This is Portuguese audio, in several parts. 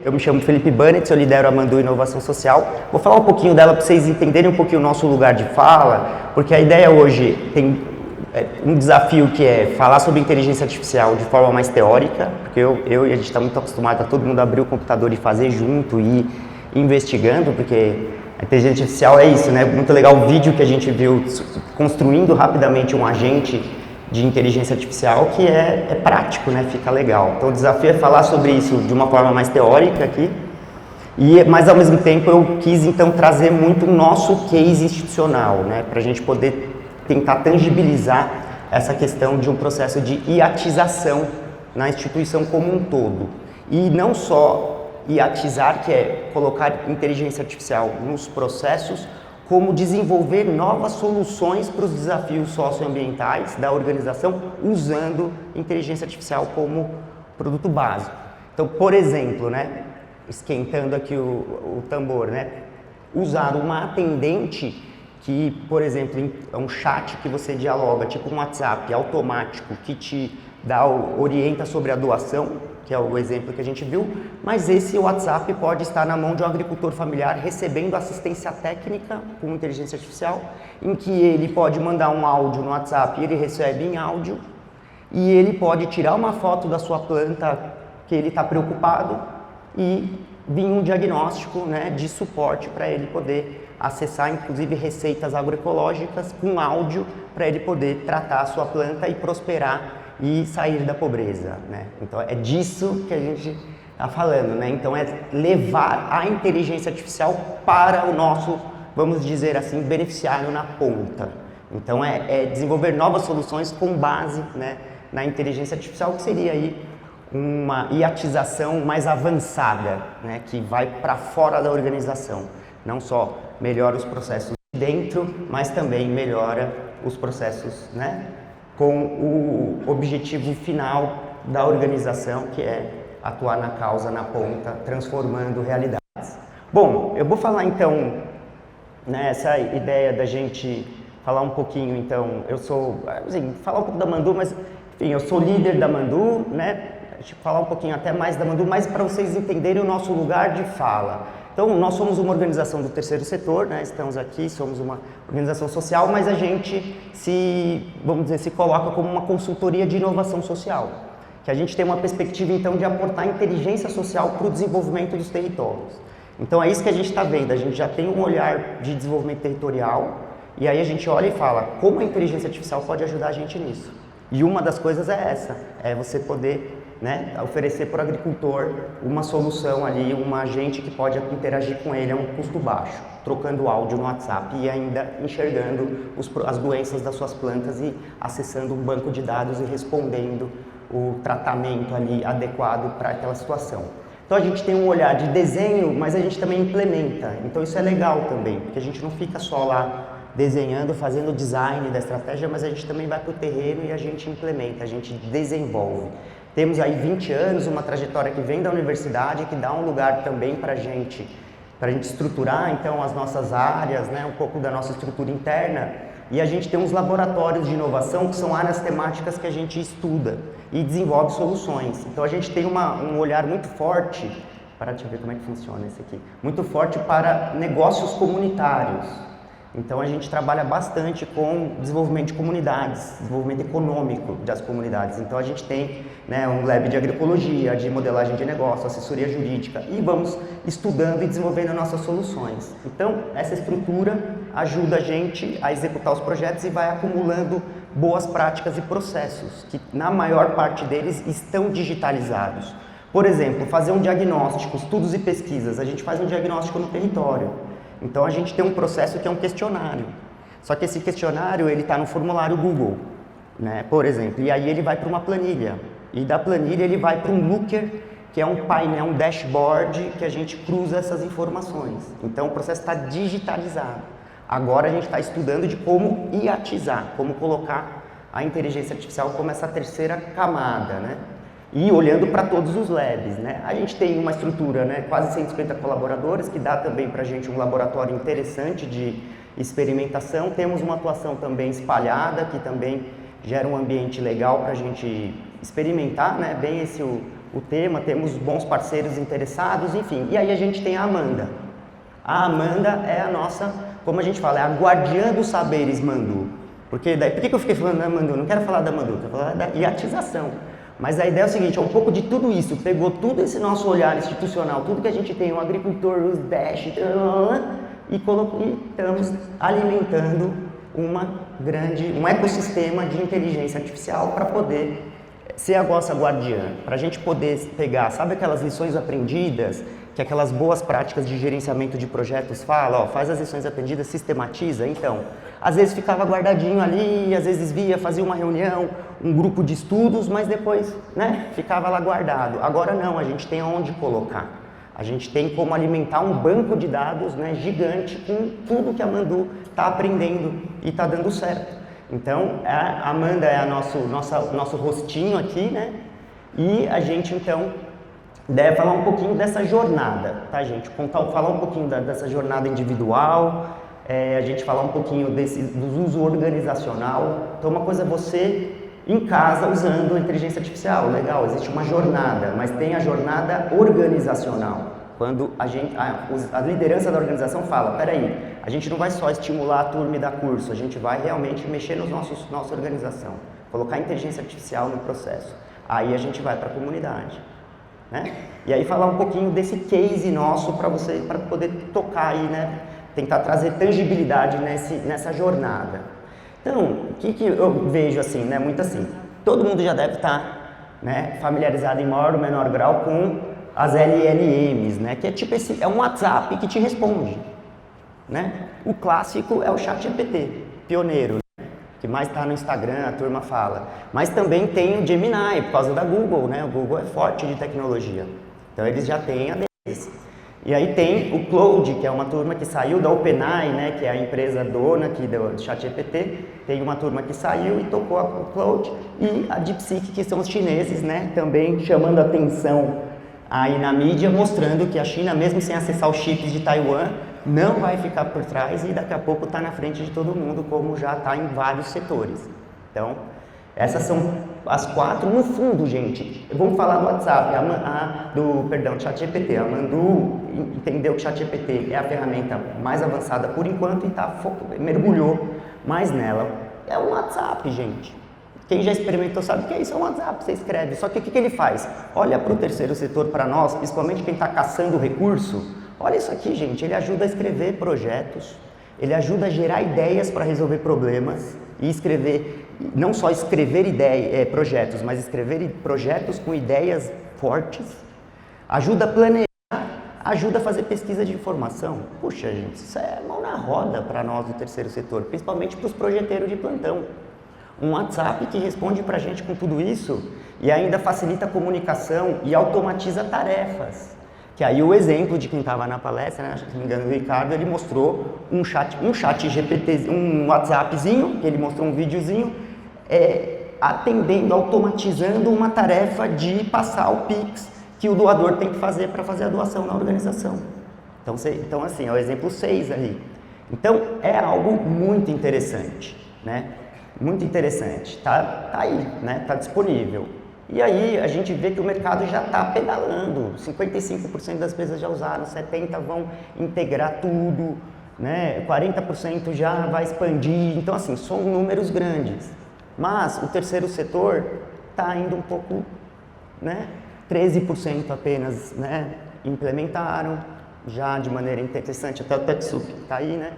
Eu me chamo Felipe Banetz, eu lidero a Mandu Inovação Social. Vou falar um pouquinho dela para vocês entenderem um pouquinho o nosso lugar de fala, porque a ideia hoje tem um desafio que é falar sobre inteligência artificial de forma mais teórica, porque eu e a gente está muito acostumado a todo mundo abrir o computador e fazer junto e ir investigando, porque a inteligência artificial é isso, né? Muito legal o vídeo que a gente viu construindo rapidamente um agente de inteligência artificial que é prático, né? Fica legal. Então o desafio é falar sobre isso de uma forma mais teórica aqui, mas ao mesmo tempo eu quis então trazer muito o nosso case institucional, né? Para a gente poder tentar tangibilizar essa questão de um processo de iatização na instituição como um todo. E não só iatizar, que é colocar inteligência artificial nos processos, como desenvolver novas soluções para os desafios socioambientais da organização usando inteligência artificial como produto básico. Então, por exemplo, né, esquentando aqui o tambor, né, usar uma atendente que, por exemplo, é um chat que você dialoga, tipo um WhatsApp automático, que te orienta sobre a doação, que é o exemplo que a gente viu, mas esse WhatsApp pode estar na mão de um agricultor familiar recebendo assistência técnica com inteligência artificial, em que ele pode mandar um áudio no WhatsApp e ele recebe em áudio, e ele pode tirar uma foto da sua planta que ele está preocupado e vir um diagnóstico, né, de suporte para ele poder acessar, inclusive, receitas agroecológicas com áudio para ele poder tratar a sua planta e prosperar e sair da pobreza, né? Então é disso que a gente está falando, né? Então é levar a inteligência artificial para o nosso, vamos dizer assim, beneficiário na ponta. Então é desenvolver novas soluções com base, né, na inteligência artificial, que seria aí uma iatização mais avançada, né, que vai para fora da organização. Não só melhora os processos de dentro, mas também melhora os processos, né, com o objetivo final da organização, que é atuar na causa, na ponta, transformando realidades. Bom, eu vou falar então, né, essa ideia da gente falar um pouquinho, então, eu sou, assim, falar um pouco da Mandu, mas, enfim, eu sou líder da Mandu, né, falar um pouquinho até mais da Mandu, mas para vocês entenderem o nosso lugar de fala. Então, nós somos uma organização do terceiro setor, né? Estamos aqui, somos uma organização social, mas a gente vamos dizer, se coloca como uma consultoria de inovação social, que a gente tem uma perspectiva, então, de aportar inteligência social para o desenvolvimento dos territórios. Então, é isso que a gente está vendo, a gente já tem um olhar de desenvolvimento territorial, e aí a gente olha e fala, como a inteligência artificial pode ajudar a gente nisso? E uma das coisas é essa, é você poder, né, oferecer para o agricultor uma solução ali, um agente que pode interagir com ele a um custo baixo, trocando áudio no WhatsApp e ainda enxergando as doenças das suas plantas e acessando um banco de dados e respondendo o tratamento ali adequado para aquela situação. Então a gente tem um olhar de desenho, mas a gente também implementa, então isso é legal também, porque a gente não fica só lá desenhando, fazendo o design da estratégia, mas a gente também vai para o terreno e a gente implementa, a gente desenvolve. Temos aí 20 anos, uma trajetória que vem da universidade, que dá um lugar também para a gente estruturar então as nossas áreas, né, um pouco da nossa estrutura interna, e a gente tem uns laboratórios de inovação que são áreas temáticas que a gente estuda e desenvolve soluções. Então a gente tem um olhar muito forte, deixa eu ver como é que funciona esse aqui, muito forte para negócios comunitários. Então a gente trabalha bastante com desenvolvimento de comunidades, desenvolvimento econômico das comunidades. Então a gente tem, né, um lab de agroecologia, de modelagem de negócio, assessoria jurídica, e vamos estudando e desenvolvendo nossas soluções. Então essa estrutura ajuda a gente a executar os projetos e vai acumulando boas práticas e processos, que na maior parte deles estão digitalizados. Por exemplo, fazer um diagnóstico, estudos e pesquisas, a gente faz um diagnóstico no território. Então a gente tem um processo que é um questionário, só que esse questionário ele está no formulário Google, né, por exemplo, e aí ele vai para uma planilha, e da planilha ele vai para um Looker, que é um painel, um dashboard que a gente cruza essas informações. Então o processo está digitalizado. Agora a gente está estudando de como iatizar, como colocar a inteligência artificial como essa terceira camada, né? E olhando para todos os labs, né? A gente tem uma estrutura, né, quase 150 colaboradores, que dá também para a gente um laboratório interessante de experimentação. Temos uma atuação também espalhada, que também gera um ambiente legal para a gente experimentar, né? Bem esse o tema, temos bons parceiros interessados, enfim. E aí a gente tem a Amanda. A Amanda é a nossa, como a gente fala, é a guardiã dos saberes Mandu. Porque daí, por que eu fiquei falando da Mandu? Não quero falar da Mandu, quero falar da iatização. Mas a ideia é o seguinte, é um pouco de tudo isso, pegou tudo esse nosso olhar institucional, tudo que a gente tem, o agricultor, os dash, e estamos alimentando um ecossistema de inteligência artificial para poder ser a nossa guardiã, para a gente poder pegar, sabe aquelas lições aprendidas, que aquelas boas práticas de gerenciamento de projetos falam, ó, faz as lições aprendidas, sistematiza, então, às vezes ficava guardadinho ali, às vezes via, fazia uma reunião, um grupo de estudos, mas depois, né, ficava lá guardado. Agora não, a gente tem onde colocar, a gente tem como alimentar um banco de dados, né, gigante com tudo que a Mandu está aprendendo e está dando certo. Então, a Amanda é nosso rostinho aqui, né? E a gente, então, deve falar um pouquinho dessa jornada, tá, gente? Falar um pouquinho dessa jornada individual, a gente falar um pouquinho do uso organizacional. Então, uma coisa é você em casa usando a inteligência artificial, legal, existe uma jornada, mas tem a jornada organizacional. Quando a liderança da organização fala, peraí, a gente não vai só estimular a turma e dar curso, a gente vai realmente mexer nossa organização, colocar a inteligência artificial no processo. Aí a gente vai para a comunidade, né? E aí falar um pouquinho desse case nosso para poder tocar aí, né? Tentar trazer tangibilidade nessa jornada. Então, o que eu vejo assim, né? Muito assim, todo mundo já deve estar, né, familiarizado em maior ou menor grau com as LLMs, né? Que é tipo é um WhatsApp que te responde, né? O clássico é o ChatGPT, pioneiro, né? Que mais está no Instagram, a turma fala. Mas também tem o Gemini, por causa da Google, né? O Google é forte de tecnologia, então eles já têm a deles. E aí tem o Claude, que é uma turma que saiu da OpenAI, né? Que é a empresa dona aqui do ChatGPT. Tem uma turma que saiu e tocou o Claude. E a DeepSeek, que são os chineses, né? Também chamando a atenção aí na mídia, mostrando que a China, mesmo sem acessar os chips de Taiwan, não vai ficar por trás e daqui a pouco está na frente de todo mundo, como já está em vários setores. Então, essas são as 4. No fundo, gente, vamos falar do WhatsApp, do ChatGPT. A Mandu entendeu que o ChatGPT é a ferramenta mais avançada por enquanto e mergulhou mais nela. É o WhatsApp, gente. Quem já experimentou sabe que é isso, é um WhatsApp, você escreve. Só que o que ele faz? Olha para o terceiro setor, para nós, principalmente quem está caçando recurso. Olha isso aqui, gente, ele ajuda a escrever projetos, ele ajuda a gerar ideias para resolver problemas e escrever, não só escrever projetos, mas escrever projetos com ideias fortes, ajuda a planejar, ajuda a fazer pesquisa de informação. Puxa, gente, isso é mão na roda para nós do terceiro setor, principalmente para os projeteiros de plantão. Um WhatsApp que responde para a gente com tudo isso e ainda facilita a comunicação e automatiza tarefas. Que aí o exemplo de quem estava na palestra, né, se não me engano, o Ricardo, ele mostrou um chat GPT, um WhatsAppzinho, ele mostrou um videozinho, atendendo, automatizando uma tarefa de passar o Pix que o doador tem que fazer para fazer a doação na organização. Então assim, é o exemplo 6 ali. Então, é algo muito interessante, né? Muito interessante, tá aí, né? Tá disponível. E aí a gente vê que o mercado já está pedalando, 55% das empresas já usaram, 70% vão integrar tudo, né? 40% já vai expandir, então assim, são números grandes. Mas o terceiro setor está indo um pouco, né? 13% apenas, né? Implementaram já de maneira interessante, até o Tetsuki está aí, né?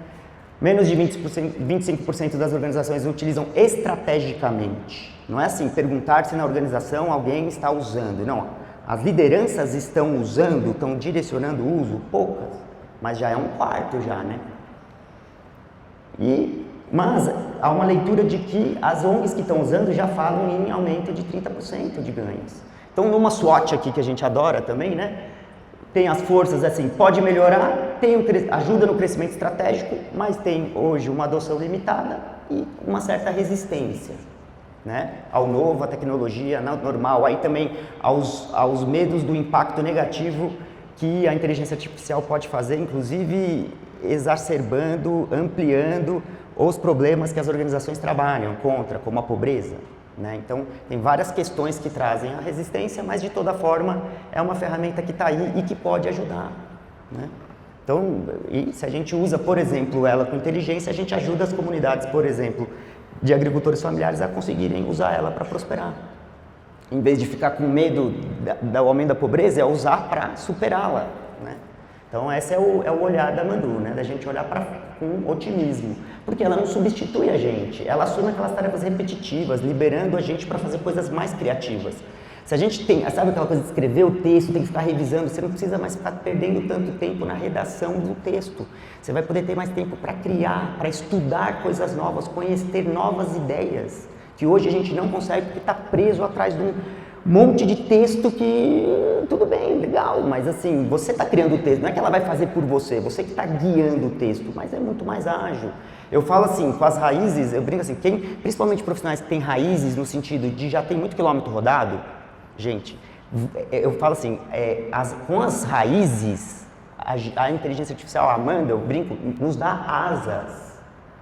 Menos de 25% das organizações utilizam estrategicamente. Não é assim, perguntar se na organização alguém está usando. Não, as lideranças estão usando, estão direcionando o uso, poucas, mas já é um quarto já, né? Mas há uma leitura de que as ONGs que estão usando já falam em aumento de 30% de ganhos. Então, numa SWOT aqui que a gente adora também, né? Tem as forças assim, pode melhorar, ajuda no crescimento estratégico, mas tem hoje uma adoção limitada e uma certa resistência, né? Ao novo, à tecnologia normal, aí também aos medos do impacto negativo que a inteligência artificial pode fazer, inclusive exacerbando, ampliando os problemas que as organizações trabalham contra, como a pobreza, né? Então, tem várias questões que trazem a resistência, mas de toda forma é uma ferramenta que está aí e que pode ajudar, né? Então, e se a gente usa, por exemplo, ela com inteligência, a gente ajuda as comunidades, por exemplo, de agricultores familiares a conseguirem usar ela para prosperar. Em vez de ficar com medo do aumento da pobreza, é usar para superá-la, né? Então, esse é o olhar da Mandu, né? Da gente olhar com otimismo, porque ela não substitui a gente, ela assume aquelas tarefas repetitivas, liberando a gente para fazer coisas mais criativas. Se a gente tem, sabe aquela coisa de escrever o texto, tem que ficar revisando, você não precisa mais ficar perdendo tanto tempo na redação do texto. Você vai poder ter mais tempo para criar, para estudar coisas novas, conhecer novas ideias, que hoje a gente não consegue porque está preso atrás de um monte de texto que, tudo bem, legal, mas assim, você está criando o texto, não é que ela vai fazer por você, você que está guiando o texto, mas é muito mais ágil. Eu falo assim, com as raízes, eu brinco assim, principalmente profissionais que têm raízes no sentido de já tem muito quilômetro rodado, gente, eu falo assim, com as raízes, a inteligência artificial, a Amanda, eu brinco, nos dá asas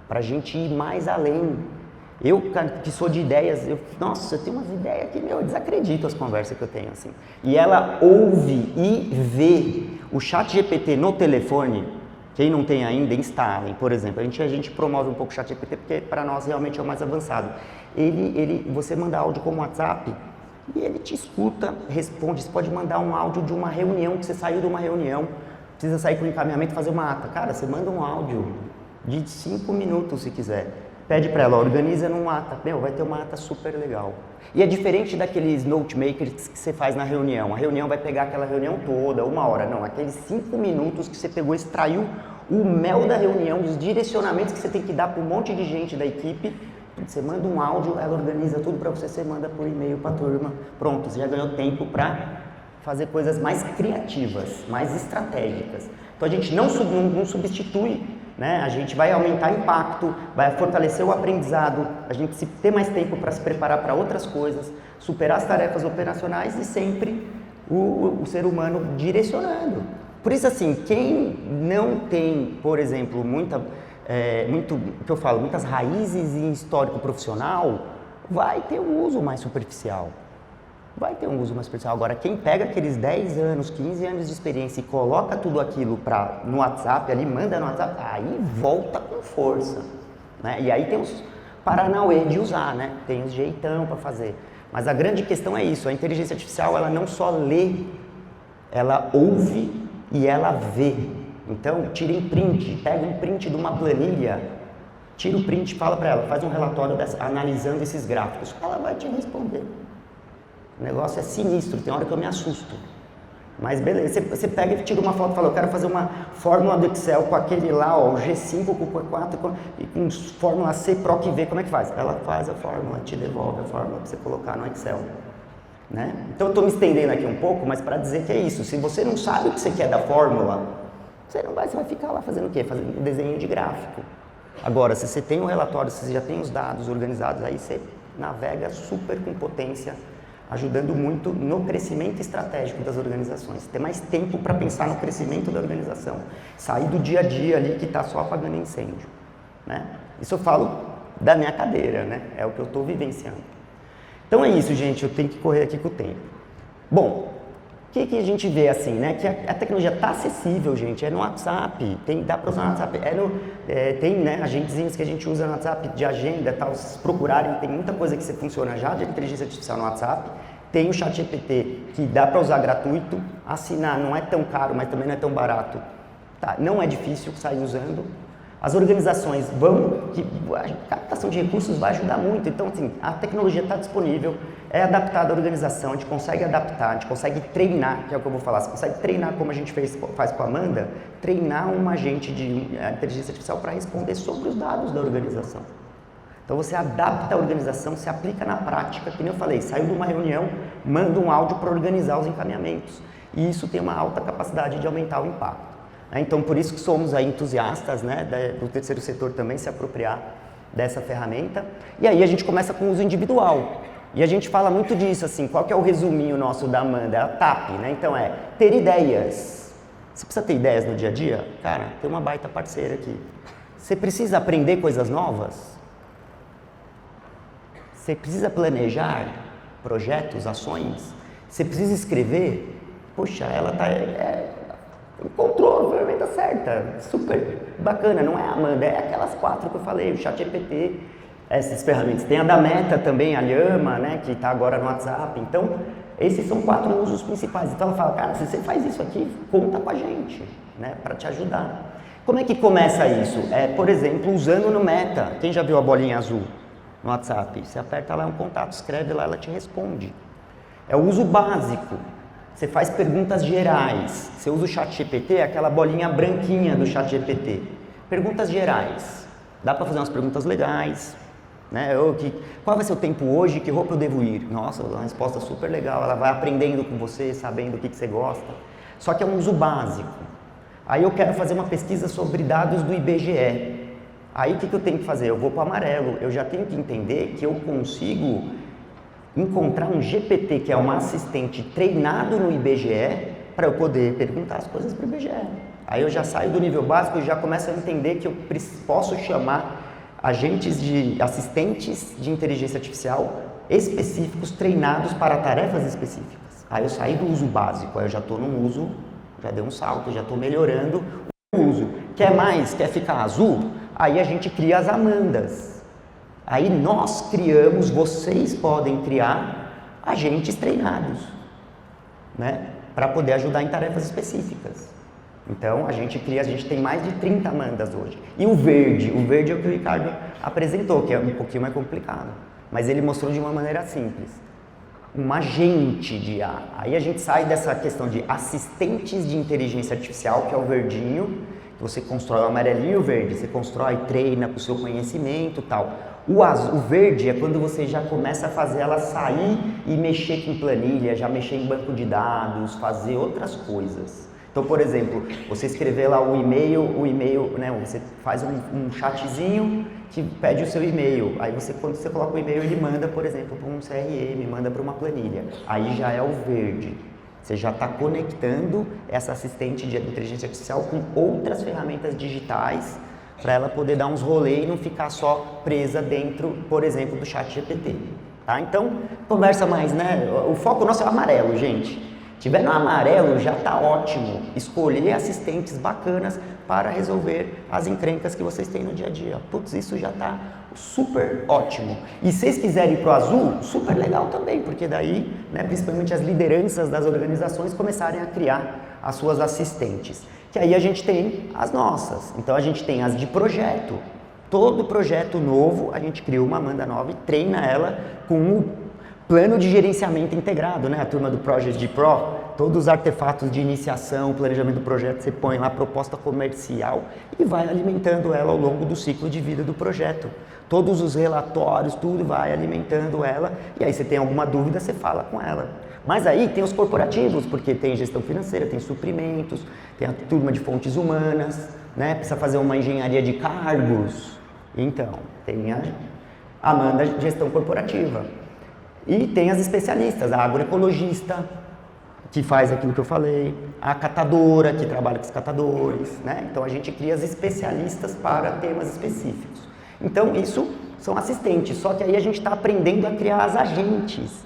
para a gente ir mais além. Eu, que sou de ideias, nossa, eu tenho umas ideias que, eu desacredito as conversas que eu tenho, assim. E ela ouve e vê o ChatGPT no telefone, quem não tem ainda, instalem, por exemplo. A gente promove um pouco o ChatGPT porque para nós realmente é o mais avançado. Você manda áudio como WhatsApp, e ele te escuta, responde. Você pode mandar um áudio de uma reunião, que você saiu de uma reunião, precisa sair com encaminhamento e fazer uma ata. Cara, você manda um áudio de 5 minutos se quiser. Pede para ela, organiza numa ata. Vai ter uma ata super legal. E é diferente daqueles note makers que você faz na reunião. A reunião vai pegar aquela reunião toda, 1 hora. Não, aqueles 5 minutos que você pegou, extraiu o mel da reunião, os direcionamentos que você tem que dar para um monte de gente da equipe. Você manda um áudio, ela organiza tudo para você manda por e-mail para a turma. Pronto, você já ganhou tempo para fazer coisas mais criativas, mais estratégicas. Então a gente não substitui, né? A gente vai aumentar impacto, vai fortalecer o aprendizado, a gente ter mais tempo para se preparar para outras coisas, superar as tarefas operacionais e sempre o ser humano direcionando. Por isso, assim, quem não tem, por exemplo, muitas raízes em histórico profissional, vai ter um uso mais superficial. Agora, quem pega aqueles 10 anos, 15 anos de experiência e coloca tudo aquilo no WhatsApp, ali manda no WhatsApp, aí volta com força, né? E aí tem os paranauê de usar, né? Tem os jeitão para fazer. Mas a grande questão é isso, a inteligência artificial, ela não só lê, ela ouve e ela vê. Então, tira em print, pega um print de uma planilha, tira o print, fala para ela, faz um relatório analisando esses gráficos. Ela vai te responder. O negócio é sinistro, tem hora que eu me assusto. Mas beleza, você pega e tira uma foto e fala, eu quero fazer uma fórmula do Excel com aquele lá, ó, o G5 com o Q4 e com fórmula C, PROC V, como é que faz? Ela faz a fórmula, te devolve a fórmula para você colocar no Excel. Né? Então eu estou me estendendo aqui um pouco, mas para dizer que é isso, se você não sabe o que você quer da fórmula, você vai ficar lá fazendo o quê? Fazendo um desenho de gráfico. Agora, se você tem um relatório, se você já tem os dados organizados, aí você navega super com potência, ajudando muito no crescimento estratégico das organizações. Ter mais tempo para pensar no crescimento da organização. Sair do dia a dia ali que está só apagando incêndio. Né? Isso eu falo da minha cadeira, né? É o que eu estou vivenciando. Então é isso, gente, eu tenho que correr aqui com o tempo. Bom, o que a gente vê assim, né? Que a tecnologia está acessível, gente, é no WhatsApp, dá para usar no WhatsApp, tem, né, agentezinhos que a gente usa no WhatsApp de agenda, tal, se procurarem, tem muita coisa que funciona já de inteligência artificial no WhatsApp, tem o ChatGPT que dá para usar gratuito, assinar não é tão caro, mas também não é tão barato, tá? Não é difícil sair usando. As organizações a captação de recursos vai ajudar muito, então assim, a tecnologia está disponível, é adaptada à organização, a gente consegue adaptar, a gente consegue treinar, que é o que eu vou falar, você consegue treinar como a gente faz com a Amanda, treinar um agente de inteligência artificial para responder sobre os dados da organização. Então você adapta a organização, se aplica na prática, que nem eu falei, saiu de uma reunião, manda um áudio para organizar os encaminhamentos, e isso tem uma alta capacidade de aumentar o impacto. Então, por isso que somos aí entusiastas, né, do terceiro setor também se apropriar dessa ferramenta. E aí a gente começa com o uso individual. E a gente fala muito disso, assim, qual que é o resuminho nosso da Amanda? É a TAP, né? Então ter ideias. Você precisa ter ideias no dia a dia? Cara, tem uma baita parceira aqui. Você precisa aprender coisas novas? Você precisa planejar projetos, ações, você precisa escrever. Poxa, ela encontrou a ferramenta certa, super bacana, não é a Amanda, é aquelas 4 que eu falei, o ChatGPT, essas ferramentas. Tem a da Meta também, a Llama, né, que está agora no WhatsApp. Então, esses são 4 usos principais. Então ela fala, cara, se você faz isso aqui, conta com a gente, né, para te ajudar. Como é que começa isso? Por exemplo, usando no Meta. Quem já viu a bolinha azul no WhatsApp? Você aperta lá um contato, escreve lá, ela te responde. É o uso básico. Você faz perguntas gerais. Você usa o ChatGPT, aquela bolinha branquinha do ChatGPT. Perguntas gerais. Dá para fazer umas perguntas legais. Né? Qual vai ser o tempo hoje? Que roupa eu devo ir? Nossa, uma resposta super legal. Ela vai aprendendo com você, sabendo o que você gosta. Só que é um uso básico. Aí eu quero fazer uma pesquisa sobre dados do IBGE. Aí o que eu tenho que fazer? Eu vou para o amarelo. Eu já tenho que entender que eu consigo encontrar um GPT, que é um assistente treinado no IBGE, para eu poder perguntar as coisas para o IBGE. Aí eu já saio do nível básico e já começo a entender que eu posso chamar assistentes de inteligência artificial específicos, treinados para tarefas específicas. Aí eu saí do uso básico, aí eu já estou no uso, já dei um salto, já estou melhorando o uso. Quer mais? Quer ficar azul? Aí a gente cria as Amandas. Aí nós criamos, vocês podem criar agentes treinados, né? Para poder ajudar em tarefas específicas. Então a gente tem mais de 30 Amandas hoje. E o verde é o que o Ricardo apresentou, que é um pouquinho mais complicado. Mas ele mostrou de uma maneira simples. Um agente de IA. Aí a gente sai dessa questão de assistentes de inteligência artificial, que é o verdinho, que você constrói o amarelinho e o verde. Você constrói, treina com o seu conhecimento e tal. O verde é quando você já começa a fazer ela sair e mexer com planilha, já mexer em banco de dados, fazer outras coisas. Então, por exemplo, você escrever lá o e-mail, né, você faz um chatzinho que pede o seu e-mail. Aí quando você coloca o e-mail, ele manda, por exemplo, para um CRM, manda para uma planilha. Aí já é o verde. Você já está conectando essa assistente de inteligência artificial com outras ferramentas digitais para ela poder dar uns rolês e não ficar só presa dentro, por exemplo, do ChatGPT. Tá? Então, conversa mais, né? O foco nosso é o amarelo, gente. Tiver no amarelo, já está ótimo. Escolher assistentes bacanas para resolver as encrencas que vocês têm no dia a dia. Putz, isso já está super ótimo. E se vocês quiserem ir para o azul, super legal também, porque daí, né, principalmente as lideranças das organizações começarem a criar as suas assistentes. Que aí a gente tem as nossas. Então a gente tem as de projeto. Todo projeto novo, a gente cria uma Amanda nova e treina ela com o plano de gerenciamento integrado, né? A turma do Project Pro, todos os artefatos de iniciação, planejamento do projeto, você põe lá a proposta comercial e vai alimentando ela ao longo do ciclo de vida do projeto. Todos os relatórios, tudo vai alimentando ela e aí você tem alguma dúvida, você fala com ela. Mas aí tem os corporativos, porque tem gestão financeira, tem suprimentos, tem a turma de fontes humanas, né? Precisa fazer uma engenharia de cargos. Então, tem a Amanda Gestão Corporativa. E tem as especialistas, a agroecologista, que faz aquilo que eu falei, a catadora, que trabalha com os catadores, né? Então a gente cria as especialistas para temas específicos. Então isso são assistentes, só que aí a gente está aprendendo a criar as agentes,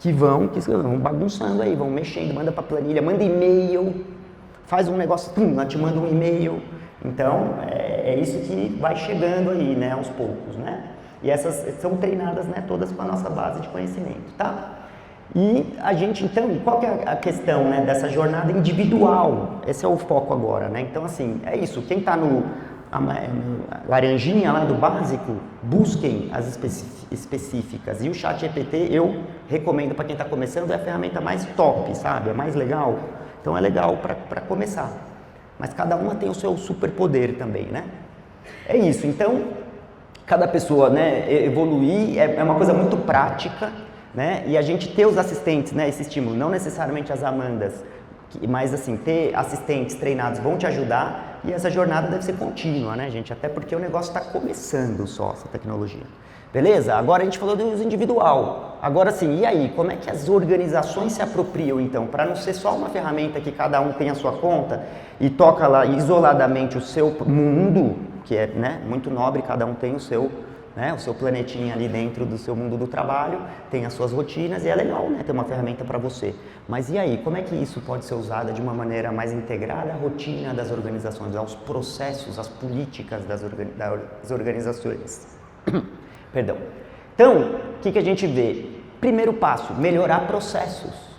que vão bagunçando aí, vão mexendo, manda para planilha, manda e-mail, faz um negócio, ela te manda um e-mail. Então é isso que vai chegando aí, né, aos poucos, né? E essas são treinadas, né, todas com a nossa base de conhecimento, tá? E a gente, então, qual que é a questão, né, dessa jornada individual? Esse é o foco agora, né? Então, assim, é isso. Quem está no laranjinha lá do básico, busquem as específicas. E o ChatGPT, eu recomendo para quem está começando, é a ferramenta mais top, sabe? É mais legal. Então, é legal para começar. Mas cada uma tem o seu superpoder também, né? É isso. Então, cada pessoa, né, evoluir é uma coisa muito prática, né, e a gente ter os assistentes, né, esse estímulo, não necessariamente as Amandas, mas assim, ter assistentes treinados vão te ajudar e essa jornada deve ser contínua, né, gente, até porque o negócio está começando só, essa tecnologia. Beleza? Agora a gente falou do uso individual. Agora sim, e aí, como é que as organizações se apropriam então, para não ser só uma ferramenta que cada um tem a sua conta e toca lá isoladamente o seu mundo, que é, né, muito nobre, cada um tem o seu né? O seu planetinha ali dentro do seu mundo do trabalho, tem as suas rotinas e é legal, né? Ter uma ferramenta para você. Mas e aí, como é que isso pode ser usado de uma maneira mais integrada à rotina das organizações, aos processos, às políticas das organizações? Perdão. Então, o que a gente vê? Primeiro passo, melhorar processos.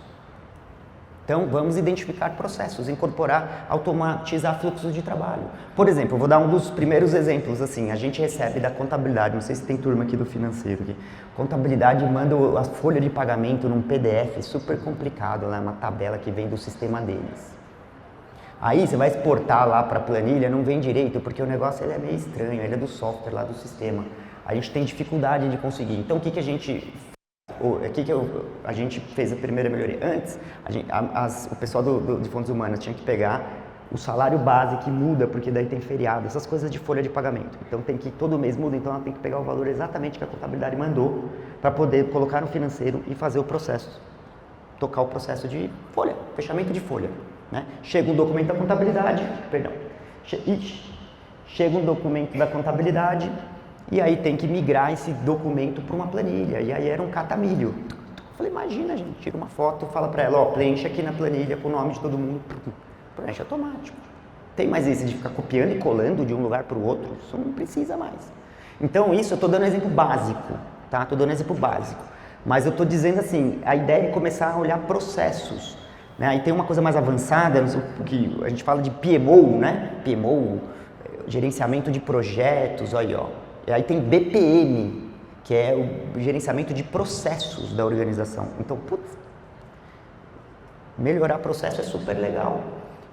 Então, vamos identificar processos, incorporar, automatizar fluxos de trabalho. Por exemplo, eu vou dar um dos primeiros exemplos, assim, a gente recebe da contabilidade, não sei se tem turma aqui do financeiro, aqui. Contabilidade manda a folha de pagamento num PDF super complicado, né, uma tabela que vem do sistema deles. Aí você vai exportar lá para a planilha, não vem direito, porque o negócio ele é meio estranho, ele é do software lá do sistema. A gente tem dificuldade de conseguir. Então, o que a gente... a gente fez a primeira melhoria. Antes, o pessoal de fundos humanos tinha que pegar o salário base que muda, porque daí tem feriado, essas coisas de folha de pagamento. Então tem que, todo mês muda, então ela tem que pegar o valor exatamente que a contabilidade mandou para poder colocar no financeiro e fazer o processo, tocar o processo de folha, fechamento de folha, né? Chega um documento da contabilidade, chega um documento da contabilidade, e aí tem que migrar esse documento para uma planilha, e aí era um catamilho. Eu falei, imagina, gente, tira uma foto, fala para ela, ó, preenche aqui na planilha com o nome de todo mundo, preenche automático. Tem mais isso de ficar copiando e colando de um lugar para o outro, isso não precisa mais. Então isso eu estou dando um exemplo básico, tá? Estou dando um exemplo básico. Mas eu estou dizendo assim, a ideia é começar a olhar processos, né? Aí tem uma coisa mais avançada, que a gente fala de PMO, né? PMO, gerenciamento de projetos, aí ó. E aí tem BPM, que é o gerenciamento de processos da organização. Então, putz, melhorar processo é super legal.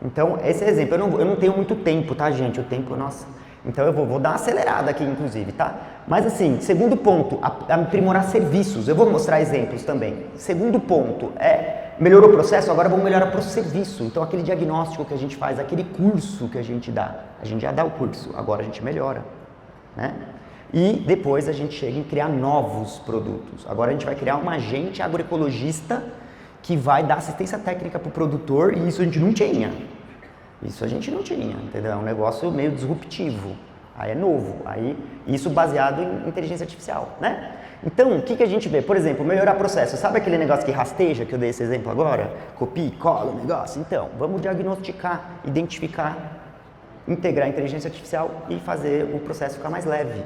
Então, esse é exemplo. Eu não tenho muito tempo, tá, gente? O tempo, nossa. Então, eu vou dar uma acelerada aqui, inclusive, tá? Mas, assim, segundo ponto, aprimorar serviços. Eu vou mostrar exemplos também. Segundo ponto melhorou o processo, agora vamos melhorar para o serviço. Então, aquele diagnóstico que a gente faz, aquele curso que a gente dá. A gente já dá o curso, agora a gente melhora, né? E depois a gente chega em criar novos produtos. Agora a gente vai criar um agente agroecologista que vai dar assistência técnica para o produtor, e isso a gente não tinha. Isso a gente não tinha, entendeu? É um negócio meio disruptivo. Aí é novo. Aí, isso baseado em inteligência artificial, né? Então, o que a gente vê? Por exemplo, melhorar processo. Sabe aquele negócio que rasteja, que eu dei esse exemplo agora? Copia e cola o negócio? Então, vamos diagnosticar, identificar, integrar a inteligência artificial e fazer o processo ficar mais leve.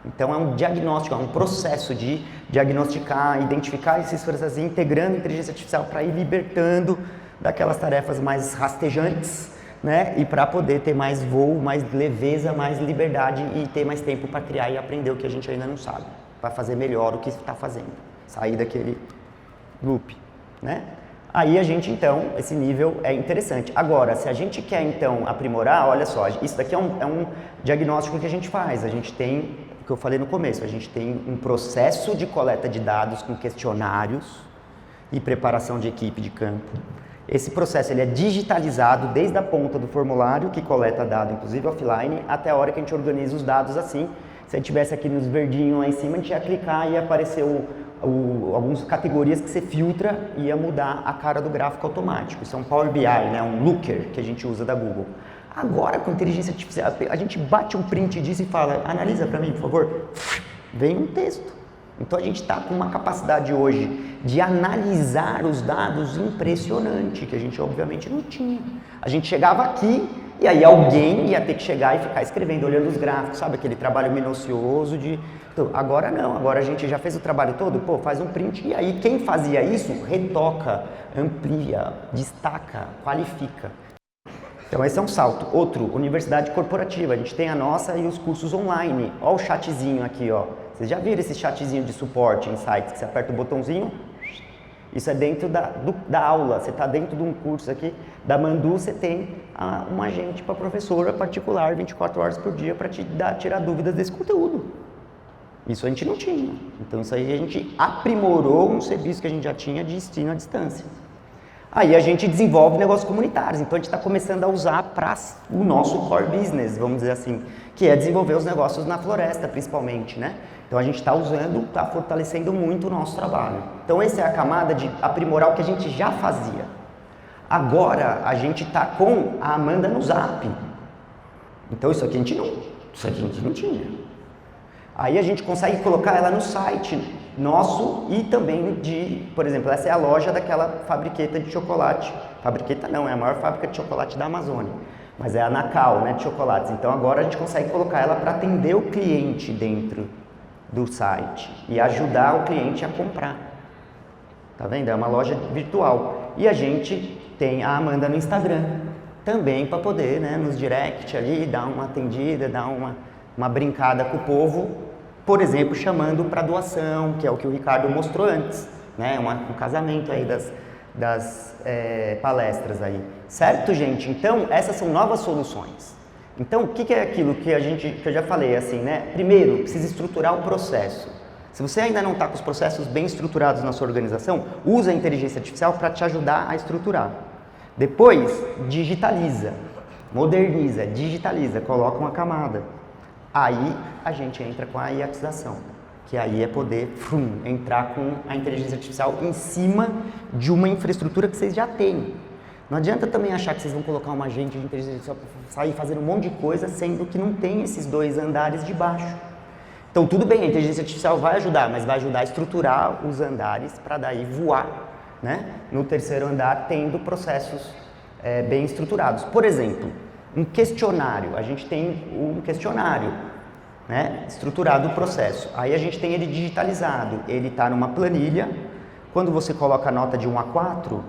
Então é um diagnóstico, é um processo de diagnosticar, identificar esses processos, integrando a inteligência artificial para ir libertando daquelas tarefas mais rastejantes, né? E para poder ter mais voo, mais leveza, mais liberdade e ter mais tempo para criar e aprender o que a gente ainda não sabe, para fazer melhor o que está fazendo, sair daquele loop, né? Aí a gente, então, esse nível é interessante. Agora, se a gente quer, então, aprimorar, olha só, isso daqui é um diagnóstico que a gente faz. A gente tem, o que eu falei no começo, a gente tem um processo de coleta de dados com questionários e preparação de equipe de campo. Esse processo ele é digitalizado desde a ponta do formulário, que coleta dado, inclusive offline, até a hora que a gente organiza os dados assim. Se a gente tivesse aqui nos verdinhos lá em cima, a gente ia clicar e ia aparecer algumas categorias que você filtra e ia mudar a cara do gráfico automático. Isso é um Power BI, né? Um Looker que a gente usa da Google. Agora, com inteligência artificial, a gente bate um print disso e fala, analisa para mim, por favor. Vem um texto. Então, a gente está com uma capacidade hoje de analisar os dados impressionante, que a gente obviamente não tinha. A gente chegava aqui e aí alguém ia ter que chegar e ficar escrevendo, olhando os gráficos, sabe? Aquele trabalho minucioso de... Então, agora não, agora a gente já fez o trabalho todo, pô, faz um print e aí quem fazia isso retoca, amplia, destaca, qualifica. Então esse é um salto. Outro, universidade corporativa, a gente tem a nossa e os cursos online. Olha o chatzinho aqui, ó. Vocês já viram esse chatzinho de suporte em sites que você aperta o botãozinho? Isso é dentro da aula, você está dentro de um curso aqui, da Mandu você tem um agente para professora particular 24 horas por dia para tirar dúvidas desse conteúdo. Isso a gente não tinha. Então isso aí a gente aprimorou um serviço que a gente já tinha de ensino à distância. Aí a gente desenvolve negócios comunitários, então a gente está começando a usar para o nosso core business, vamos dizer assim, que é desenvolver os negócios na floresta principalmente, né? Então a gente está usando, está fortalecendo muito o nosso trabalho. Então essa é a camada de aprimorar o que a gente já fazia. Agora a gente está com a Amanda no Zap. Então isso aqui a gente não tinha. Aí a gente consegue colocar ela no site nosso e também por exemplo, essa é a loja daquela fabriqueta de chocolate. Fabriqueta não, é a maior fábrica de chocolate da Amazônia, mas é a Nacau, né, de chocolates. Então agora a gente consegue colocar ela para atender o cliente dentro do site e ajudar o cliente a comprar. Tá vendo? É uma loja virtual. E a gente tem a Amanda no Instagram também para poder, né, nos direct ali, dar uma atendida, dar uma brincada com o povo, por exemplo, chamando para doação, que é o que o Ricardo mostrou antes, né, um casamento aí das palestras aí. Certo, gente? Então, essas são novas soluções. Então, o que é aquilo que eu já falei, assim, né? Primeiro, precisa estruturar o processo. Se você ainda não está com os processos bem estruturados na sua organização, usa a inteligência artificial para te ajudar a estruturar. Depois, digitaliza, moderniza, digitaliza, coloca uma camada. Aí, a gente entra com a iatização, que aí é poder entrar com a inteligência artificial em cima de uma infraestrutura que vocês já têm. Não adianta também achar que vocês vão colocar uma agente de inteligência artificial para sair fazendo um monte de coisa, sendo que não tem esses 2 andares de baixo. Então, tudo bem, a inteligência artificial vai ajudar, mas vai ajudar a estruturar os andares para daí voar, né? No 3º andar, tendo processos bem estruturados. Por exemplo, um questionário. A gente tem um questionário, né, estruturado o processo. Aí a gente tem ele digitalizado. Ele está numa planilha. Quando você coloca a nota de 1 a 4,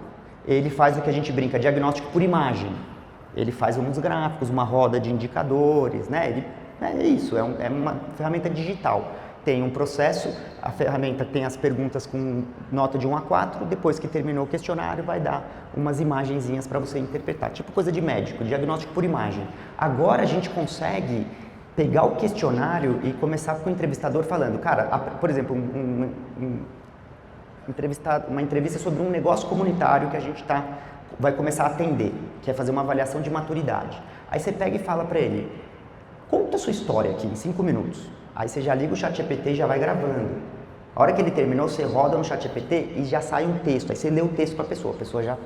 ele faz o que a gente brinca, diagnóstico por imagem. Ele faz uns gráficos, uma roda de indicadores, né? É isso, é uma ferramenta digital. Tem um processo, a ferramenta tem as perguntas com nota de 1 a 4, depois que terminou o questionário vai dar umas imagenzinhas para você interpretar, tipo coisa de médico, diagnóstico por imagem. Agora a gente consegue pegar o questionário e começar com o entrevistador falando, cara, por exemplo, uma entrevista sobre um negócio comunitário que a gente vai começar a atender, que é fazer uma avaliação de maturidade. Aí você pega e fala para ele, conta a sua história aqui em 5 minutos. Aí você já liga o ChatGPT e já vai gravando. A hora que ele terminou, você roda no ChatGPT e já sai um texto. Aí você lê o texto para a pessoa já...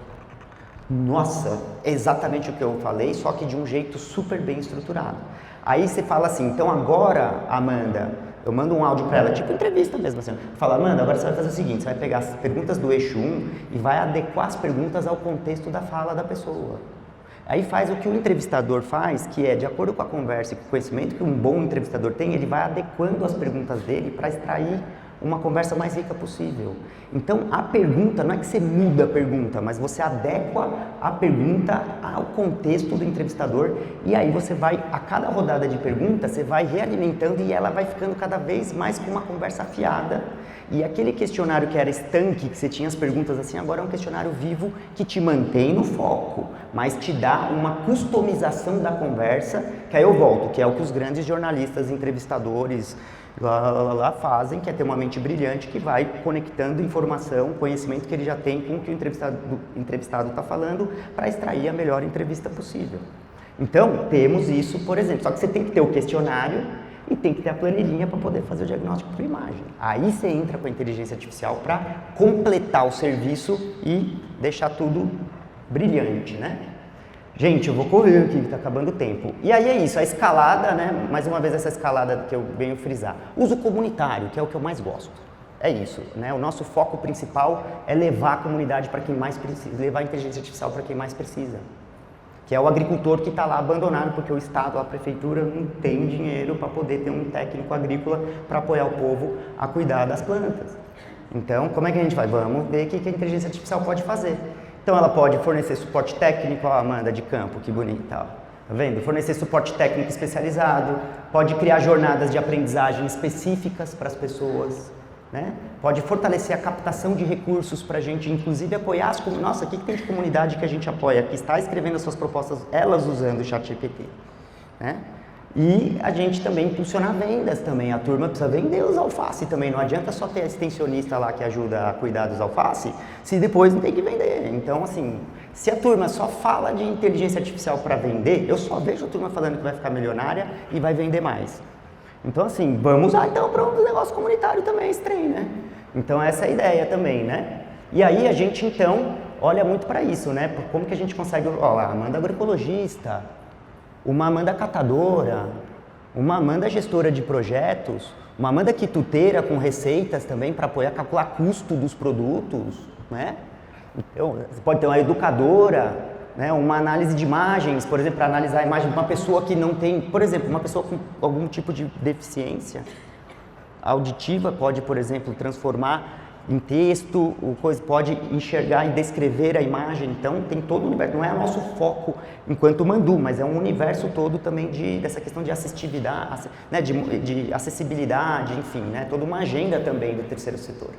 Nossa, é exatamente o que eu falei, só que de um jeito super bem estruturado. Aí você fala assim, então agora, Amanda, eu mando um áudio para ela, tipo entrevista mesmo assim. Fala, Amanda, agora você vai fazer o seguinte, você vai pegar as perguntas do eixo 1 e vai adequar as perguntas ao contexto da fala da pessoa. Aí faz o que o entrevistador faz, que é, de acordo com a conversa e com o conhecimento que um bom entrevistador tem, ele vai adequando as perguntas dele para extrair uma conversa mais rica possível. Então, a pergunta, não é que você muda a pergunta, mas você adequa a pergunta ao contexto do entrevistador e aí você vai, a cada rodada de pergunta, você vai realimentando e ela vai ficando cada vez mais com uma conversa afiada. E aquele questionário que era estanque, que você tinha as perguntas assim, agora é um questionário vivo que te mantém no foco, mas te dá uma customização da conversa, que aí eu volto, que é o que os grandes jornalistas, entrevistadores lá fazem, que é ter uma mente brilhante que vai conectando informação, conhecimento que ele já tem com o que o entrevistado está falando para extrair a melhor entrevista possível. Então, temos isso, por exemplo, só que você tem que ter o questionário e tem que ter a planilhinha para poder fazer o diagnóstico por imagem. Aí você entra com a inteligência artificial para completar o serviço e deixar tudo brilhante, né? Gente, eu vou correr aqui, está acabando o tempo. E aí é isso, a escalada, né? Mais uma vez essa escalada que eu venho frisar. Uso comunitário, que é o que eu mais gosto. É isso, né? O nosso foco principal é levar a comunidade para quem mais precisa, levar a inteligência artificial para quem mais precisa. Que é o agricultor que está lá abandonado, porque o Estado, a Prefeitura, não tem dinheiro para poder ter um técnico agrícola para apoiar o povo a cuidar das plantas. Então, como é que a gente vai? Vamos ver o que a inteligência artificial pode fazer. Então, ela pode fornecer suporte técnico, ó, Amanda, de campo, que bonita, ó. Tá vendo? Fornecer suporte técnico especializado, pode criar jornadas de aprendizagem específicas para as pessoas, né? Pode fortalecer a captação de recursos para a gente, inclusive apoiar as comunidades. Nossa, o que tem de comunidade que a gente apoia, que está escrevendo as suas propostas, elas usando o ChatGPT, né? E a gente também impulsionar vendas também, a turma precisa vender os alface também, não adianta só ter extensionista lá que ajuda a cuidar dos alface, se depois não tem que vender. Então, assim, se a turma só fala de inteligência artificial para vender, eu só vejo a turma falando que vai ficar milionária e vai vender mais. Então, assim, vamos usar então para um negócio comunitário também, esse trem, né? Então, essa é a ideia também, né? E aí a gente, então, olha muito para isso, né? Como que a gente consegue, ó lá, Amanda agroecologista, uma Amanda catadora, uma Amanda gestora de projetos, uma Amanda quituteira com receitas também para apoiar, calcular custo dos produtos, né? Então, você pode ter uma educadora, né? Uma análise de imagens, por exemplo, para analisar a imagem de uma pessoa que não tem, por exemplo, uma pessoa com algum tipo de deficiência auditiva pode, por exemplo, transformar em texto, pode enxergar e descrever a imagem. Então tem todo o universo, não é nosso foco enquanto Mandu, mas é um universo todo também dessa questão de assistividade, né, de acessibilidade, enfim, né, toda uma agenda também do terceiro setor.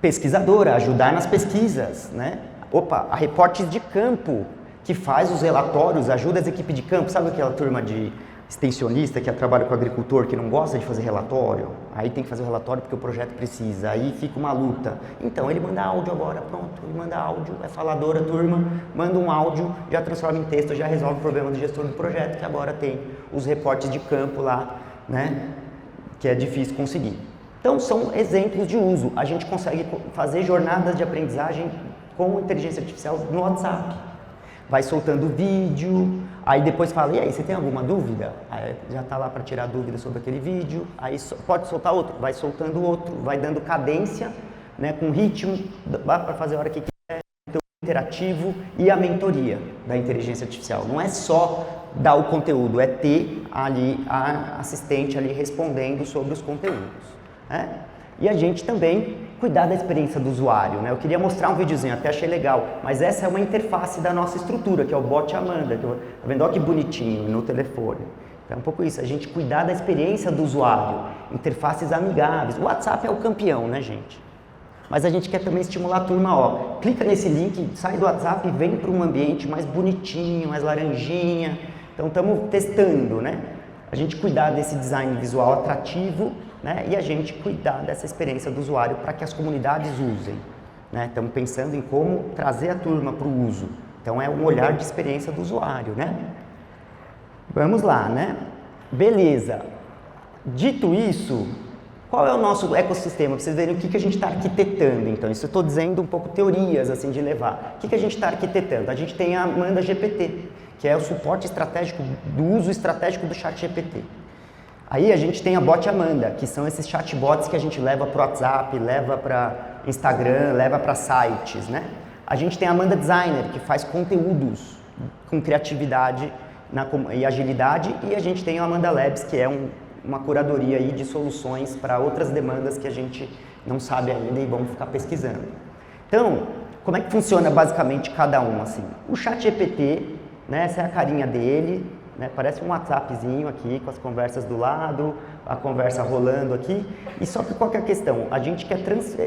Pesquisadora, ajudar nas pesquisas, né? A Reportes de Campo, que faz os relatórios, ajuda as equipes de campo, sabe aquela turma de extensionista que trabalha com o agricultor, que não gosta de fazer relatório, aí tem que fazer o relatório porque o projeto precisa, aí fica uma luta. Então ele manda áudio agora, pronto, ele manda áudio, é faladora, turma, manda um áudio, já transforma em texto, já resolve o problema do gestor do projeto, que agora tem os reportes de campo lá, né, que é difícil conseguir. Então são exemplos de uso, a gente consegue fazer jornadas de aprendizagem com inteligência artificial no WhatsApp. Vai soltando vídeo, aí depois fala, e aí, você tem alguma dúvida? Aí já está lá para tirar dúvida sobre aquele vídeo, aí pode soltar outro, vai soltando outro, vai dando cadência, né, com ritmo, para fazer a hora que quiser, então, interativo e a mentoria da inteligência artificial. Não é só dar o conteúdo, é ter ali a assistente ali respondendo sobre os conteúdos, né? E a gente também cuidar da experiência do usuário, né? Eu queria mostrar um videozinho, até achei legal, mas essa é uma interface da nossa estrutura, que é o bot Amanda, tá vendo? Olha que bonitinho no telefone. Então é um pouco isso, a gente cuidar da experiência do usuário, interfaces amigáveis. O WhatsApp é o campeão, né, gente? Mas a gente quer também estimular a turma, ó, clica nesse link, sai do WhatsApp e vem para um ambiente mais bonitinho, mais laranjinha. Então estamos testando, né? A gente cuidar desse design visual atrativo, né? E a gente cuidar dessa experiência do usuário para que as comunidades usem, né? Estamos pensando em como trazer a turma para o uso. Então é um olhar de experiência do usuário, né? Vamos lá, né? Beleza. Dito isso, qual é o nosso ecossistema? Para vocês verem o que a gente está arquitetando. Então, isso eu estou dizendo um pouco teorias assim de levar. O que a gente está arquitetando? A gente tem a Amanda GPT, que é o suporte estratégico do uso estratégico do chat GPT. Aí a gente tem a Bot Amanda, que são esses chatbots que a gente leva para o WhatsApp, leva para Instagram, leva para sites, né? A gente tem a Amanda Designer, que faz conteúdos com criatividade e agilidade, e a gente tem a Amanda Labs, que é uma curadoria aí de soluções para outras demandas que a gente não sabe ainda e vamos ficar pesquisando. Então, como é que funciona basicamente cada um assim? O ChatGPT, né, essa é a carinha dele, né, parece um WhatsAppzinho aqui com as conversas do lado, a conversa rolando aqui. E só que qual que é a questão? A gente quer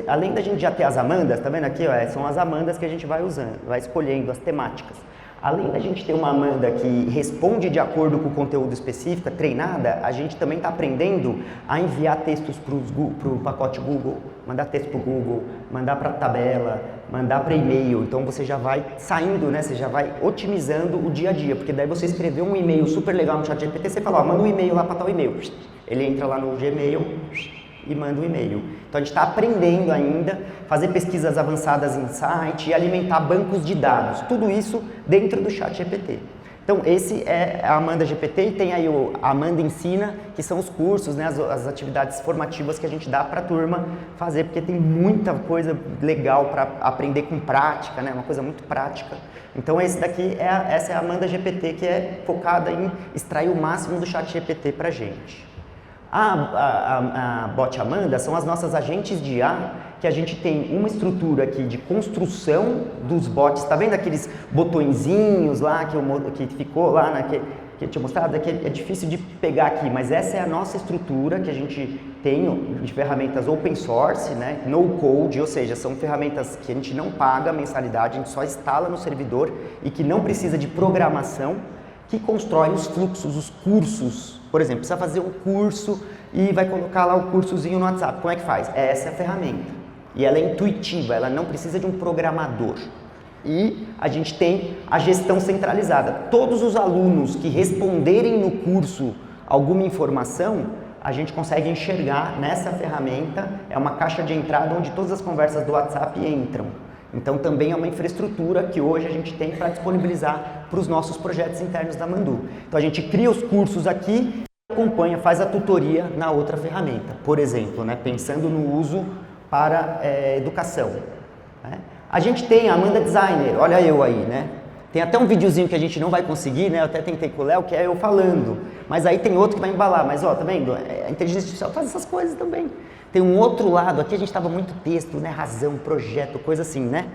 além da gente já ter as Amandas, tá vendo aqui, ó, são as Amandas que a gente vai usando, vai escolhendo as temáticas. Além da gente ter uma Amanda que responde de acordo com o conteúdo específico, treinada, a gente também está aprendendo a enviar textos para o pacote Google, mandar texto para o Google, mandar para a tabela, mandar para e-mail. Então você já vai saindo, né? Você já vai otimizando o dia a dia, porque daí você escreveu um e-mail super legal no ChatGPT, você fala, ó, manda um e-mail lá para tal e-mail. Ele entra lá no Gmail e manda um e-mail. Então a gente está aprendendo ainda, fazer pesquisas avançadas em site e alimentar bancos de dados. Tudo isso dentro do ChatGPT. Então esse é a Amanda GPT e tem aí o Amanda Ensina, que são os cursos, né, as atividades formativas que a gente dá para a turma fazer, porque tem muita coisa legal para aprender com prática, né, uma coisa muito prática. Então essa é a Amanda GPT, que é focada em extrair o máximo do ChatGPT para a gente. A Bot Amanda são as nossas agentes de IA, que a gente tem uma estrutura aqui de construção dos bots. Tá vendo aqueles botõezinhos lá que ficou lá, que eu tinha mostrado? Que é difícil de pegar aqui, mas essa é a nossa estrutura que a gente tem de ferramentas open source, né? No code, ou seja, são ferramentas que a gente não paga mensalidade, a gente só instala no servidor e que não precisa de programação, que constrói os fluxos, os cursos. Por exemplo, precisa fazer um curso e vai colocar lá o cursozinho no WhatsApp. Como é que faz? Essa é a ferramenta. E ela é intuitiva, ela não precisa de um programador. E a gente tem a gestão centralizada. Todos os alunos que responderem no curso alguma informação, a gente consegue enxergar nessa ferramenta. É uma caixa de entrada onde todas as conversas do WhatsApp entram. Então também é uma infraestrutura que hoje a gente tem para disponibilizar para os nossos projetos internos da Mandu. Então a gente cria os cursos aqui, acompanha, faz a tutoria na outra ferramenta, por exemplo, né, pensando no uso para educação. Né? A gente tem a Amanda Designer, olha eu aí, né? Tem até um videozinho que a gente não vai conseguir, né? Eu até tentei com o Léo, que é eu falando. Mas aí tem outro que vai embalar. Mas ó, tá vendo? A inteligência artificial faz essas coisas também. Tem um outro lado, aqui a gente estava muito texto, né? Razão, projeto, coisa assim, né?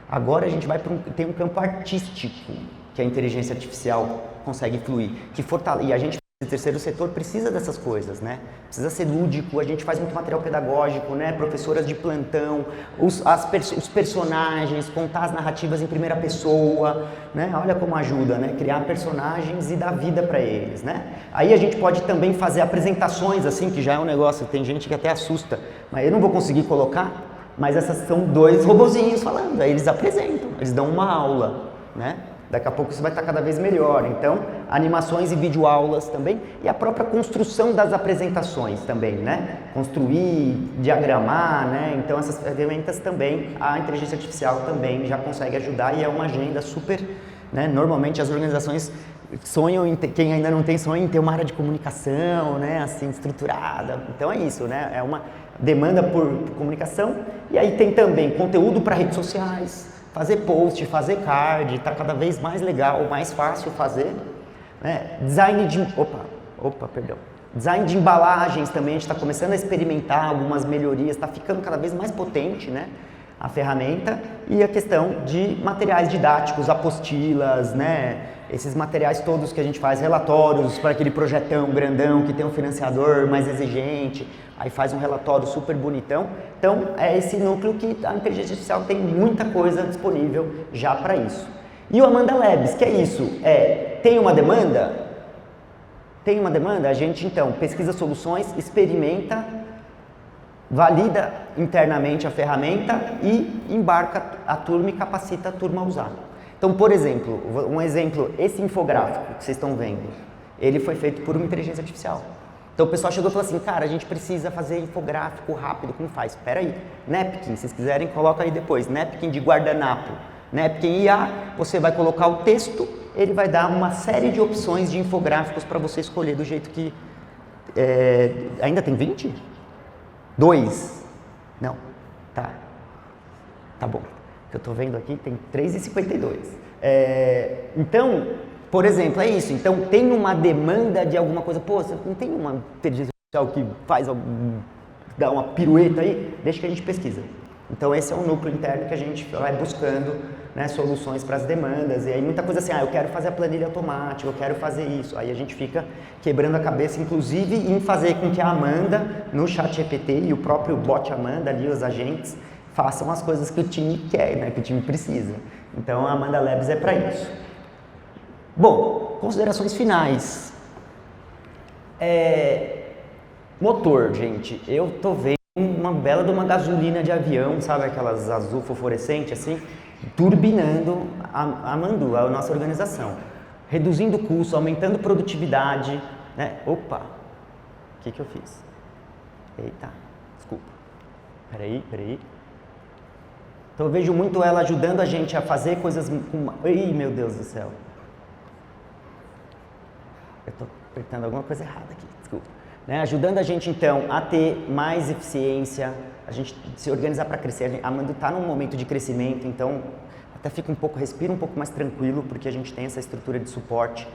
Agora a gente vai para tem um campo artístico que a inteligência artificial consegue fluir, que fortalece. E a gente, o terceiro setor, precisa dessas coisas, né? Precisa ser lúdico, a gente faz muito material pedagógico, né? Professoras de plantão, os personagens, contar as narrativas em primeira pessoa, né? Olha como ajuda, né? Criar personagens e dar vida para eles, né? Aí a gente pode também fazer apresentações, assim, que já é um negócio, tem gente que até assusta, mas eu não vou conseguir colocar, mas essas são 2 robozinhos falando, aí eles apresentam, eles dão uma aula, né? Daqui a pouco isso vai estar cada vez melhor. Então, animações e videoaulas também. E a própria construção das apresentações também, né? Construir, diagramar, né? Então, essas ferramentas também, a inteligência artificial também já consegue ajudar e é uma agenda super, né? Normalmente as organizações sonham em ter, quem ainda não tem sonho em ter uma área de comunicação, né? Assim, estruturada. Então é isso, né? É uma demanda por comunicação. E aí tem também conteúdo para redes sociais, fazer post, fazer card, está cada vez mais legal, mais fácil fazer. Né? Design de embalagens também, a gente está começando a experimentar algumas melhorias, está ficando cada vez mais potente, né? A ferramenta. E a questão de materiais didáticos, apostilas, né? Esses materiais todos que a gente faz, relatórios para aquele projetão grandão que tem um financiador mais exigente, aí faz um relatório super bonitão. Então, é esse núcleo que a inteligência artificial tem muita coisa disponível já para isso. E o Amanda Labs, que é isso? Tem uma demanda? Tem uma demanda? A gente, então, pesquisa soluções, experimenta, valida internamente a ferramenta e embarca a turma e capacita a turma a usar. Então, por exemplo, esse infográfico que vocês estão vendo, ele foi feito por uma inteligência artificial. Então o pessoal chegou e falou assim, cara, a gente precisa fazer infográfico rápido, como faz? Espera aí, napkin, se vocês quiserem, coloca aí depois, napkin de guardanapo, napkin IA, você vai colocar o texto, ele vai dar uma série de opções de infográficos para você escolher do jeito que... ainda tem 20? 2? Não, tá bom. Que eu estou vendo aqui tem 3,52. Então, por exemplo, é isso. Então, tem uma demanda de alguma coisa. Pô, você não tem uma inteligência artificial que dá uma pirueta aí? Deixa que a gente pesquisa. Então, esse é um núcleo interno que a gente vai buscando, né, soluções para as demandas. E aí, muita coisa assim, eu quero fazer a planilha automática, eu quero fazer isso. Aí a gente fica quebrando a cabeça, inclusive, em fazer com que a Amanda, no ChatGPT e o próprio bot Amanda ali, os agentes, façam as coisas que o time quer, né, que o time precisa. Então, a Amanda Labs é para isso. Bom, considerações finais. Motor, gente. Eu tô vendo uma bela de uma gasolina de avião, sabe aquelas azul fosforescente assim, turbinando a Mandu, a nossa organização. Reduzindo custo, aumentando produtividade, né? Opa, o que eu fiz? Eita, desculpa. Peraí. Então eu vejo muito ela ajudando a gente a fazer coisas com... Ih, meu Deus do céu. Eu tô apertando alguma coisa errada aqui, desculpa. Né? Ajudando a gente, então, a ter mais eficiência, a gente se organizar para crescer. A Mandu está num momento de crescimento, então até respira um pouco mais tranquilo, porque a gente tem essa estrutura de suporte.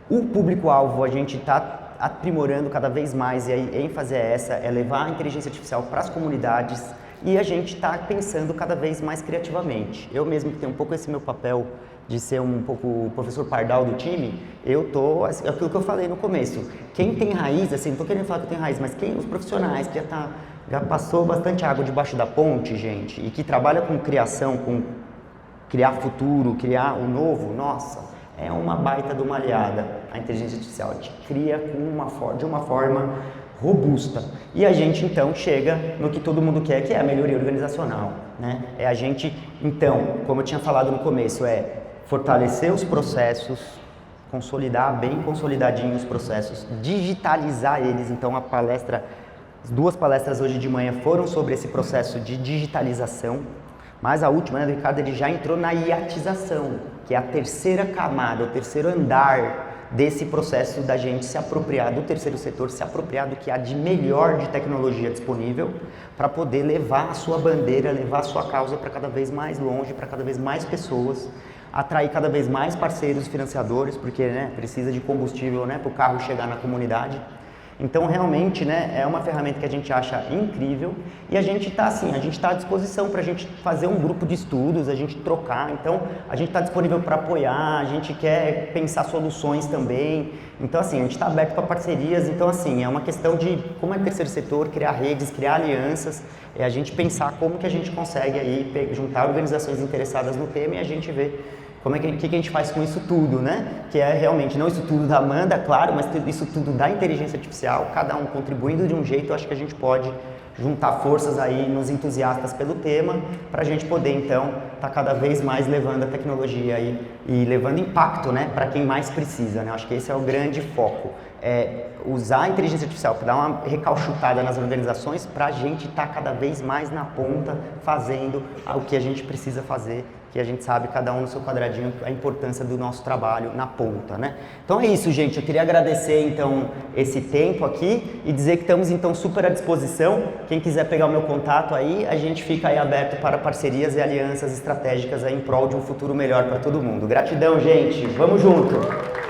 O público-alvo a gente está aprimorando cada vez mais, e a ênfase é essa, é levar a inteligência artificial para as comunidades, e a gente está pensando cada vez mais criativamente. Eu mesmo que tenho um pouco esse meu papel de ser um pouco o professor pardal do time, é aquilo que eu falei no começo. Quem tem raiz, assim, não estou querendo falar que eu tenho raiz, mas os profissionais que já passou bastante água debaixo da ponte, gente, e que trabalha com criação, com criar futuro, criar o novo, nossa, é uma baita de uma aliada. A inteligência artificial, a gente cria de uma forma robusta. E a gente, então, chega no que todo mundo quer, que é a melhoria organizacional, né? É a gente, então, como eu tinha falado no começo, fortalecer os processos, consolidar bem consolidadinhos os processos, digitalizar eles. Então, as 2 palestras hoje de manhã foram sobre esse processo de digitalização, Mas a última, né, do Ricardo, ele já entrou na iatização, que é a terceira camada, o terceiro andar desse processo da gente se apropriar do terceiro setor, se apropriar do que há de melhor de tecnologia disponível para poder levar a sua bandeira, levar a sua causa para cada vez mais longe, para cada vez mais pessoas, atrair cada vez mais parceiros financiadores, porque, né, precisa de combustível, né, para o carro chegar na comunidade. Então, realmente, né, é uma ferramenta que a gente acha incrível e a gente está assim, a gente está à disposição para a gente fazer um grupo de estudos, a gente trocar. Então, a gente está disponível para apoiar, a gente quer pensar soluções também. Então, assim, a gente está aberto para parcerias. Então, assim, é uma questão de, como é terceiro setor, criar redes, criar alianças, é a gente pensar como que a gente consegue aí juntar organizações interessadas no tema e a gente ver como é que a gente faz com isso tudo, né? Que é realmente, não isso tudo da Amanda, claro, mas isso tudo da inteligência artificial, cada um contribuindo de um jeito. Eu acho que a gente pode juntar forças aí nos entusiastas pelo tema, para a gente poder, então, estar cada vez mais levando a tecnologia aí e levando impacto, né, para quem mais precisa, né? Eu acho que esse é o grande foco. É usar a inteligência artificial para dar uma recauchutada nas organizações para a gente estar cada vez mais na ponta fazendo o que a gente precisa fazer, que a gente sabe, cada um no seu quadradinho, a importância do nosso trabalho na ponta, né? Então é isso, gente. Eu queria agradecer, então, esse tempo aqui e dizer que estamos, então, super à disposição. Quem quiser pegar o meu contato aí, a gente fica aí aberto para parcerias e alianças estratégicas aí em prol de um futuro melhor para todo mundo. Gratidão, gente. Vamos junto!